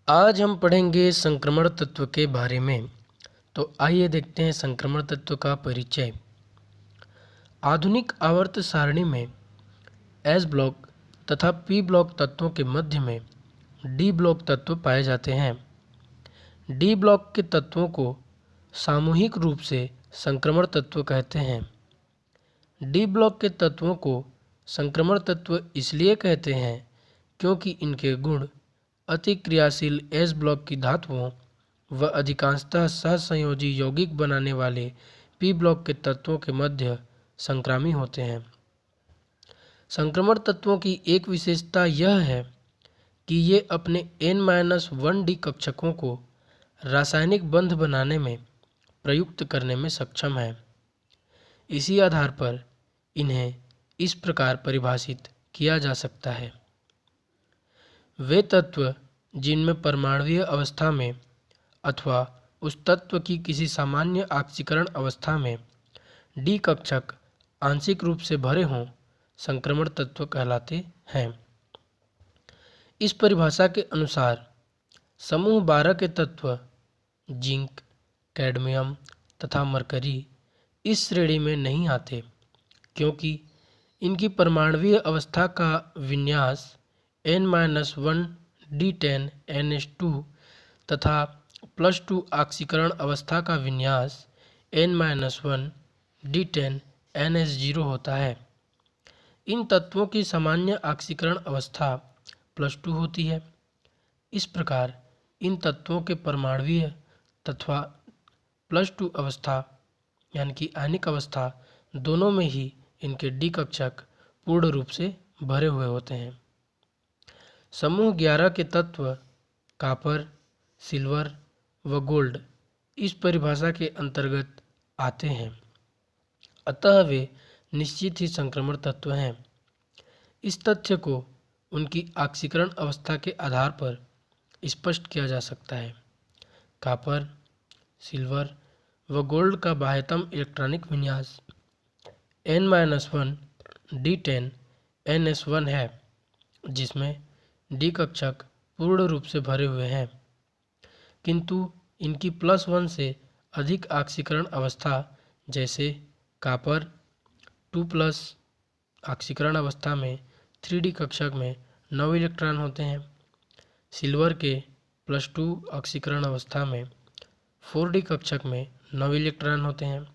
आज हम पढ़ेंगे संक्रमण तत्व के बारे में। तो आइए देखते हैं संक्रमण तत्व का परिचय। आधुनिक आवर्त सारणी में एस ब्लॉक तथा पी ब्लॉक तत्वों के मध्य में डी ब्लॉक तत्व पाए जाते हैं। डी ब्लॉक के तत्वों को सामूहिक रूप से संक्रमण तत्व कहते हैं। डी ब्लॉक के तत्वों को संक्रमण तत्व इसलिए कहते हैं क्योंकि इनके गुण अति क्रियाशील एस ब्लॉक की धातुओं व अधिकांशतः सहसंयोजी यौगिक बनाने वाले पी ब्लॉक के तत्वों के मध्य संक्रामी होते हैं। संक्रमण तत्वों की एक विशेषता यह है कि ये अपने N-1D कक्षकों को रासायनिक बंध बनाने में प्रयुक्त करने में सक्षम है। इसी आधार पर इन्हें इस प्रकार परिभाषित किया जा सकता है। वे तत्व जिनमें परमाणुीय अवस्था में अथवा उस तत्व की किसी सामान्य ऑक्सीकरण अवस्था में डी कक्षक आंशिक रूप से भरे हों, संक्रमण तत्व कहलाते हैं। इस परिभाषा के अनुसार समूह 12 के तत्व जिंक, कैडमियम तथा मरकरी इस श्रेणी में नहीं आते, क्योंकि इनकी परमाणुीय अवस्था का विन्यास N-1D10NH2 तथा +2 ऑक्सीकरण अवस्था का विन्यास N-1D10NH0 होता है। इन तत्वों की सामान्य ऑक्सीकरण अवस्था +2 होती है। इस प्रकार इन तत्वों के परमाणुीय तथा +2 अवस्था यानी कि आयनिक अवस्था दोनों में ही इनके डी कक्षक पूर्ण रूप से भरे हुए होते हैं। समूह 11 के तत्व कॉपर, सिल्वर व गोल्ड इस परिभाषा के अंतर्गत आते हैं, अतः वे निश्चित ही संक्रमण तत्व हैं। इस तथ्य को उनकी ऑक्सीकरण अवस्था के आधार पर स्पष्ट किया जा सकता है। कॉपर, सिल्वर व गोल्ड का बाह्यतम इलेक्ट्रॉनिक विन्यास N-1D10NS1 है, जिसमें डी कक्षक पूर्ण रूप से भरे हुए हैं, किंतु इनकी +1 से अधिक ऑक्सीकरण अवस्था जैसे कॉपर 2+ ऑक्सीकरण अवस्था में 3D कक्षक में 9 इलेक्ट्रॉन होते हैं। सिल्वर के +2 ऑक्सीकरण अवस्था में 4D कक्षक में 9 इलेक्ट्रॉन होते हैं।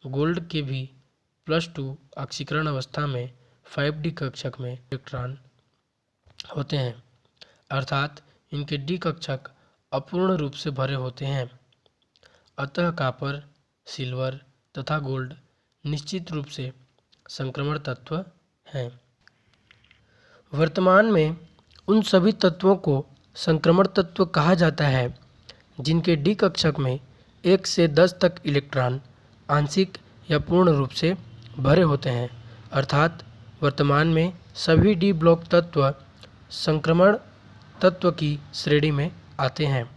गोल्ड के भी +2 ऑक्सीकरण अवस्था में 5D कक्षक में इलेक्ट्रॉन होते हैं, अर्थात इनके डी कक्षक अपूर्ण रूप से भरे होते हैं। अतः कॉपर, सिल्वर तथा गोल्ड निश्चित रूप से संक्रमण तत्व हैं। वर्तमान में उन सभी तत्वों को संक्रमण तत्व कहा जाता है जिनके डी कक्षक में 1 से 10 तक इलेक्ट्रॉन आंशिक या पूर्ण रूप से भरे होते हैं, अर्थात वर्तमान में सभी डी ब्लॉक तत्व संक्रमण तत्व की श्रेणी में आते हैं।